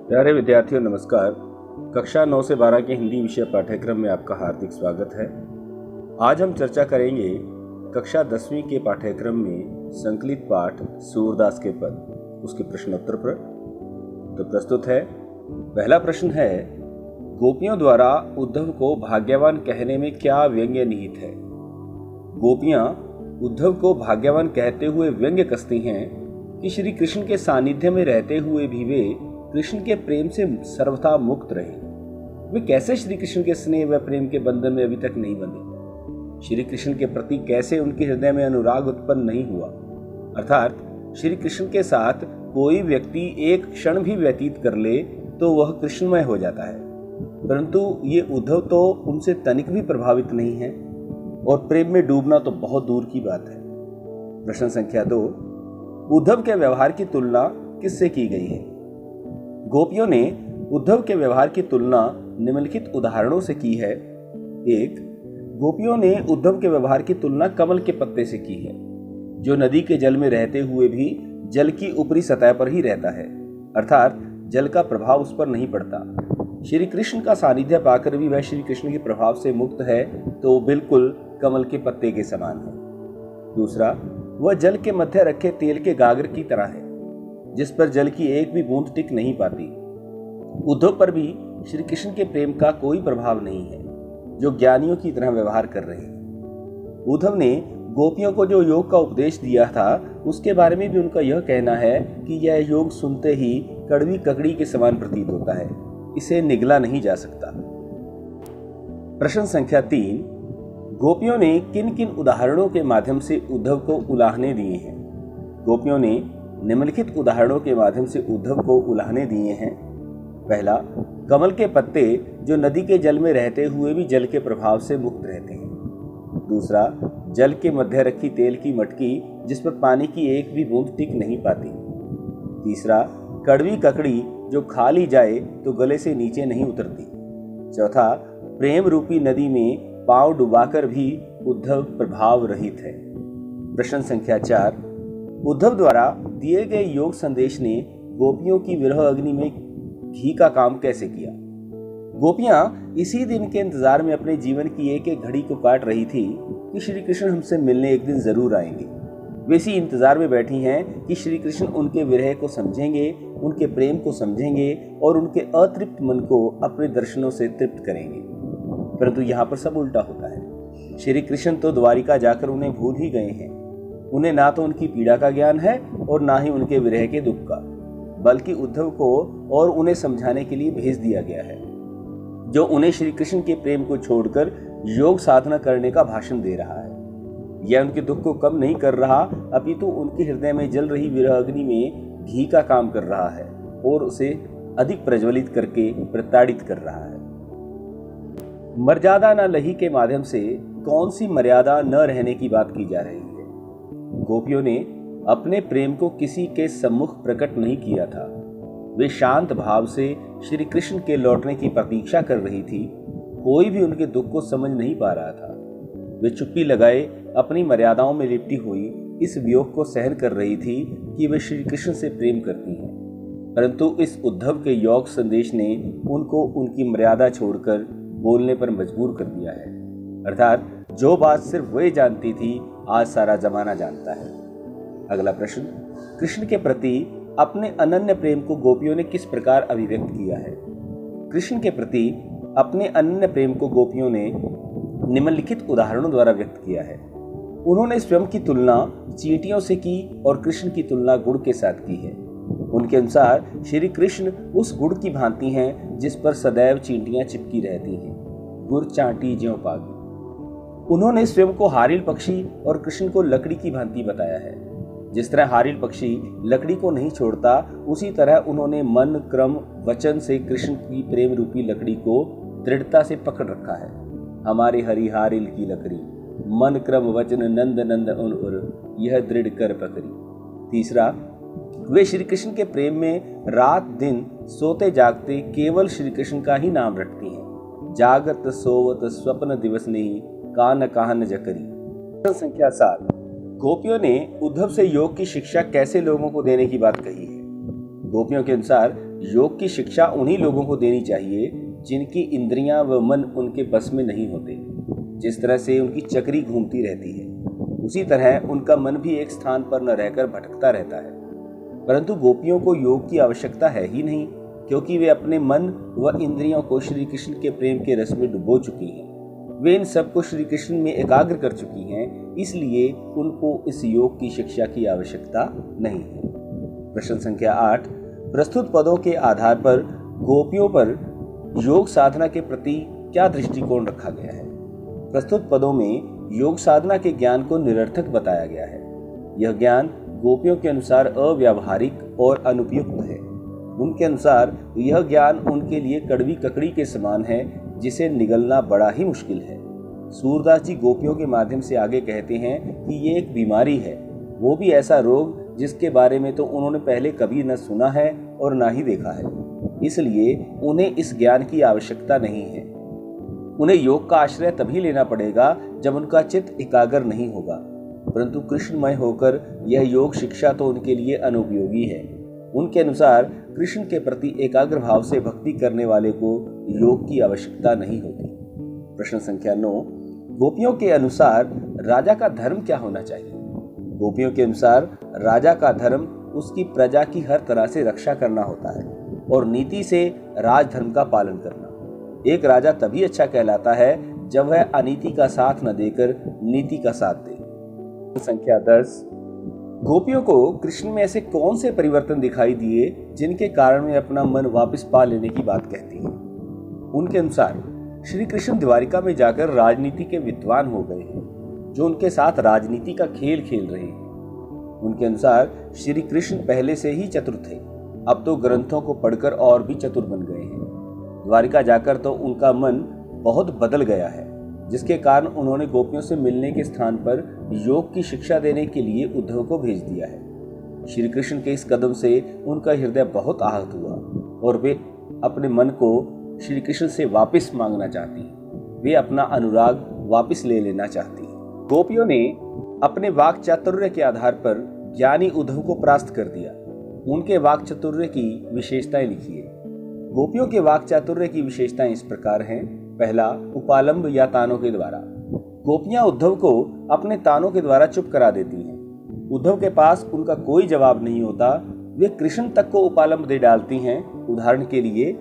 प्यारे विद्यार्थियों नमस्कार। कक्षा 9 से 12 के हिंदी विषय पाठ्यक्रम में आपका हार्दिक स्वागत है। आज हम चर्चा करेंगे कक्षा 10वीं के पाठ्यक्रम में संकलित पाठ सूरदास के पद, उसके प्रश्नोत्तर पर। तो प्रस्तुत है। पहला प्रश्न है, गोपियों द्वारा उद्धव को भाग्यवान कहने में क्या व्यंग्य निहित है? गोपियां उद्धव को भाग्यवान कहते हुए व्यंग्य कसती हैं कि श्री कृष्ण के सानिध्य में रहते हुए भी वे कृष्ण के प्रेम से सर्वथा मुक्त रहे। वे कैसे श्री कृष्ण के स्नेह व प्रेम के बंधन में अभी तक नहीं बंधे? श्री कृष्ण के प्रति कैसे उनके हृदय में अनुराग उत्पन्न नहीं हुआ? अर्थात श्री कृष्ण के साथ कोई व्यक्ति एक क्षण भी व्यतीत कर ले तो वह कृष्णमय हो जाता है, परंतु ये उद्धव तो उनसे तनिक भी प्रभावित नहीं है और प्रेम में डूबना तो बहुत दूर की बात है। प्रश्न संख्या 2, उद्धव के व्यवहार की तुलना किससे की गई है? गोपियों ने उद्धव के व्यवहार की तुलना निम्नलिखित उदाहरणों से की है। 1. गोपियों ने उद्धव के व्यवहार की तुलना कमल के पत्ते से की है, जो नदी के जल में रहते हुए भी जल की ऊपरी सतह पर ही रहता है, अर्थात जल का प्रभाव उस पर नहीं पड़ता। श्री कृष्ण का सानिध्य पाकर भी वह श्री कृष्ण के प्रभाव से मुक्त है, तो बिल्कुल कमल के पत्ते के समान है। 2. वह जल के मध्य रखे तेल के गागर की तरह है, जिस पर जल की एक भी बूंद टिक नहीं पाती। उद्धव पर भी श्री कृष्ण के प्रेम का कोई प्रभाव नहीं है, जो ज्ञानियों की तरह व्यवहार कर रहे हैं। उद्धव ने गोपियों को जो योग का उपदेश दिया था, उसके बारे में भी उनका यह कहना है कि यह योग सुनते ही कड़वी ककड़ी के समान प्रतीत होता है, इसे निगला नहीं जा सकता। प्रश्न संख्या 3, गोपियों ने किन किन उदाहरणों के माध्यम से उद्धव को उलाहने दिए हैं? गोपियों ने निम्नलिखित उदाहरणों के माध्यम से उद्धव को उलाहने दिए हैं। पहला, कमल के पत्ते जो नदी के जल में रहते हुए भी जल के प्रभाव से मुक्त रहते हैं। 2. जल के मध्य रखी तेल की मटकी, जिस पर पानी की एक भी बूंद टिक नहीं पाती। 3. कड़वी ककड़ी जो खा ली जाए तो गले से नीचे नहीं उतरती। 4. प्रेम रूपी नदी में पांव डुबाकर भी उद्धव प्रभाव रहित है। प्रश्न संख्या 4, उद्धव द्वारा दिए गए योग संदेश ने गोपियों की विरह अग्नि में घी का काम कैसे किया? गोपियां इसी दिन के इंतजार में अपने जीवन की एक एक घड़ी को काट रही थी कि श्री कृष्ण हमसे मिलने एक दिन जरूर आएंगे। वे इसी इंतजार में बैठी हैं कि श्री कृष्ण उनके विरह को समझेंगे, उनके प्रेम को समझेंगे और उनके अतृप्त मन को अपने दर्शनों से तृप्त करेंगे। परंतु यहाँ पर सब उल्टा होता है। श्री कृष्ण तो द्वारिका जाकर उन्हें भूल ही गए हैं। उन्हें ना तो उनकी पीड़ा का ज्ञान है और ना ही उनके विरह के दुख का, बल्कि उद्धव को और उन्हें समझाने के लिए भेज दिया गया है, जो उन्हें श्री कृष्ण के प्रेम को छोड़कर योग साधना करने का भाषण दे रहा है। यह उनके दुख को कम नहीं कर रहा, अपितु उनके हृदय में जल रही विरह अग्नि में घी का काम कर रहा है और उसे अधिक प्रज्वलित करके प्रताड़ित कर रहा है। मर्यादा न लही के माध्यम से कौन सी मर्यादा न रहने की बात की जा रही है? गोपियों ने अपने प्रेम को किसी के सम्मुख प्रकट नहीं किया था। वे शांत भाव से श्री कृष्ण के लौटने की प्रतीक्षा कर रही थी। कोई भी उनके दुख को समझ नहीं पा रहा था। वे चुप्पी लगाए अपनी मर्यादाओं में लिपटी हुई इस वियोग को सहन कर रही थी कि वे श्री कृष्ण से प्रेम करती हैं, परंतु इस उद्धव के योग संदेश ने उनको उनकी मर्यादा छोड़कर बोलने पर मजबूर कर दिया है। अर्थात जो बात सिर्फ वे जानती थी, आज सारा जमाना जानता है। अगला प्रश्न, कृष्ण के प्रति अपने अनन्य प्रेम को गोपियों ने किस प्रकार अभिव्यक्त किया है? कृष्ण के प्रति अपने अनन्य प्रेम को गोपियों ने निम्नलिखित उदाहरणों द्वारा व्यक्त किया है। उन्होंने स्वयं की तुलना चींटियों से की और कृष्ण की तुलना गुड़ के साथ की है। उनके अनुसार श्री कृष्ण उस गुड़ की भांति हैं जिस पर सदैव चींटियां चिपकी रहती हैं, गुड़ चांटी ज्यों पागी। उन्होंने स्वयं को हारिल पक्षी और कृष्ण को लकड़ी की भांति बताया है। जिस तरह हारिल पक्षी लकड़ी को नहीं छोड़ता, उसी तरह उन्होंने मन क्रम वचन से कृष्ण की प्रेम रूपी लकड़ी को दृढ़ता से पकड़ रखा है। हमारे हरि हारिल की लकड़ी, मन क्रम वचन नंद नंद उर, यह दृढ़ कर पकड़ी। 3, वे श्री कृष्ण के प्रेम में रात दिन सोते जागते केवल श्री कृष्ण का ही नाम रटती हैं। जागत सोवत स्वप्न दिवस नहीं, कान काहन जकरी। संख्या 7, गोपियों ने उद्धव से योग की शिक्षा कैसे लोगों को देने की बात कही है? गोपियों के अनुसार योग की शिक्षा उन्हीं लोगों को देनी चाहिए जिनकी इंद्रियां व मन उनके बस में नहीं होते। जिस तरह से उनकी चक्री घूमती रहती है, उसी तरह उनका मन भी एक स्थान पर न रहकर भटकता रहता है। परंतु गोपियों को योग की आवश्यकता है ही नहीं, क्योंकि वे अपने मन व इंद्रियों को श्री कृष्ण के प्रेम के रस में डुबो चुकी हैं। वे इन सबको श्री कृष्ण में एकाग्र कर चुकी हैं, इसलिए उनको इस योग की शिक्षा की आवश्यकता नहीं है। प्रश्न संख्या 8, प्रस्तुत पदों के आधार पर गोपियों पर योग साधना के प्रति क्या दृष्टिकोण रखा गया है? प्रस्तुत पदों में योग साधना के ज्ञान को निरर्थक बताया गया है। यह ज्ञान गोपियों के अनुसार अव्यावहारिक और अनुपयुक्त है। उनके अनुसार यह ज्ञान उनके लिए कड़वी ककड़ी के समान है, जिसे निगलना बड़ा ही मुश्किल है। सूरदास जी गोपियों के माध्यम से आगे कहते हैं कि ये एक बीमारी है, वो भी ऐसा रोग जिसके बारे में तो उन्होंने पहले कभी न सुना है और ना ही देखा है। इसलिए उन्हें इस ज्ञान की आवश्यकता नहीं है। उन्हें योग का आश्रय तभी लेना पड़ेगा जब उनका चित्त एकाग्र नहीं होगा, परंतु कृष्णमय होकर यह योग शिक्षा तो उनके लिए अनुपयोगी है। उनके अनुसार कृष्ण के प्रति एकाग्र भाव से भक्ति करने वाले को योग की आवश्यकता नहीं होती। प्रश्न संख्या 9, गोपियों के अनुसार राजा का धर्म क्या होना चाहिए? गोपियों के अनुसार राजा का धर्म उसकी प्रजा की हर तरह से रक्षा करना होता है और नीति से राजधर्म का पालन करना। एक राजा तभी अच्छा कहलाता है जब वह अनीति का साथ न देकर नीति का साथ दे। संख्या 10, गोपियों को कृष्ण में ऐसे कौन से परिवर्तन दिखाई दिए जिनके कारण वे अपना मन वापस पा लेने की बात कहती हैं? उनके अनुसार श्री कृष्ण द्वारिका में जाकर राजनीति के विद्वान हो गए हैं, जो उनके साथ राजनीति का खेल खेल रहे हैं। उनके अनुसार श्री कृष्ण पहले से ही चतुर थे, अब तो ग्रंथों को पढ़कर और भी चतुर बन गए हैं। द्वारिका जाकर तो उनका मन बहुत बदल गया है, जिसके कारण उन्होंने गोपियों से मिलने के स्थान पर योग की शिक्षा देने के लिए उद्धव को भेज दिया है। श्री कृष्ण के इस कदम से उनका हृदय बहुत आहत हुआ और वे अपने मन को श्री कृष्ण से वापस मांगना चाहती हैं। वे अपना अनुराग वापस ले लेना चाहती हैं। गोपियों ने अपने वाक चातुर्य के आधार पर ज्ञानी उद्धव को परास्त कर दिया। उनके वाक चातुर्य की विशेषताएं लिखिए। गोपियों के वाक चातुर्य की विशेषताएं इस प्रकार हैं। पहला, उपालंब या तानों के द्वारा। गोपियां उद्धव को अपने तानों के द्वारा चुप करा देती हैं। उद्धव के पास उनका कोई जवाब नहीं होता, वे कृष्ण तक को उपालंब दे डालती हैं। उदाहरण के लिए,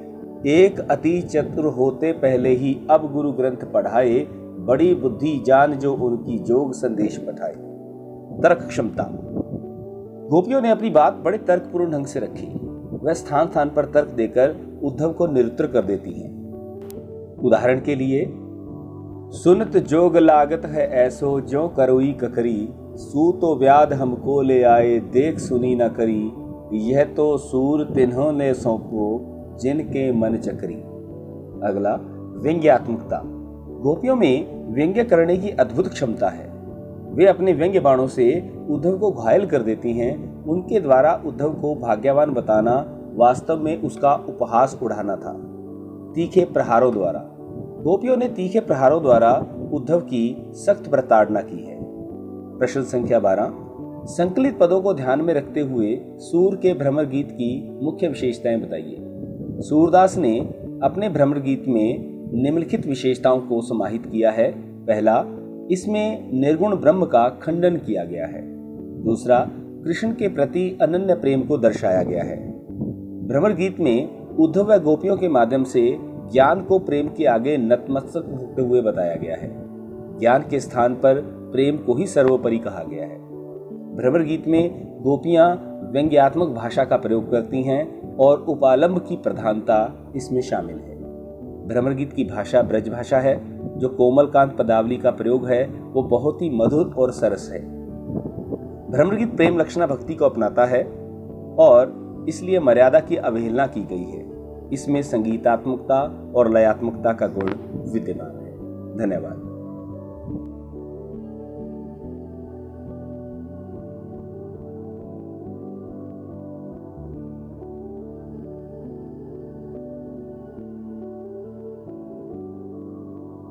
एक अति चतुर होते पहले ही अब गुरु ग्रंथ पढ़ाए, बड़ी बुद्धि जान जो उनकी जोग संदेश पठाए। तर्क क्षमता। गोपियों ने अपनी बात बड़े तर्कपूर्ण ढंग से रखी। वह स्थान स्थान पर तर्क देकर उद्धव को निरुत्तर कर देती हैं। उदाहरण के लिए, सुनत जोग लागत है ऐसो जो करोई ककरी, सू तो व्याध हमको ले आए देख सुनी न करी, यह तो सूर तिन्हों ने सौंपो जिनके मन चकरी। अगला, व्यंग्यात्मकता। गोपियों में व्यंग्य करने की अद्भुत क्षमता है। वे अपने व्यंग्य बाणों से उद्धव को घायल कर देती हैं। उनके द्वारा उद्धव को भाग्यवान बताना वास्तव में उसका उपहास उड़ाना था। तीखे प्रहारों द्वारा। गोपियों ने तीखे प्रहारों द्वारा उद्धव की सख्त प्रताड़ना की है। प्रश्न संख्या 12, संकलित पदों को ध्यान में रखते हुए सूर के भ्रमर गीत की मुख्य विशेषताएं बताइए। सूरदास ने अपने भ्रमर गीत में निम्नलिखित विशेषताओं को समाहित किया है। पहला, इसमें निर्गुण ब्रह्म का खंडन किया गया है। दूसरा, कृष्ण के प्रति अनन्य प्रेम को दर्शाया गया है। भ्रमर गीत में उद्धव व गोपियों के माध्यम से ज्ञान को प्रेम के आगे नतमस्तक होते हुए बताया गया है। ज्ञान के स्थान पर प्रेम को ही सर्वोपरि कहा गया है। भ्रमर गीत में गोपियां व्यंग्यात्मक भाषा का प्रयोग करती हैं और उपालंब की प्रधानता इसमें शामिल है। भ्रमर गीत की भाषा ब्रज भाषा है। जो कोमलकांत पदावली का प्रयोग है वो बहुत ही मधुर और सरस है। भ्रमर गीत प्रेम लक्षणा भक्ति को अपनाता है और इसलिए मर्यादा की अवहेलना की गई है। इसमें संगीतात्मकता और लयात्मकता का गुण विद्यमान है। धन्यवाद।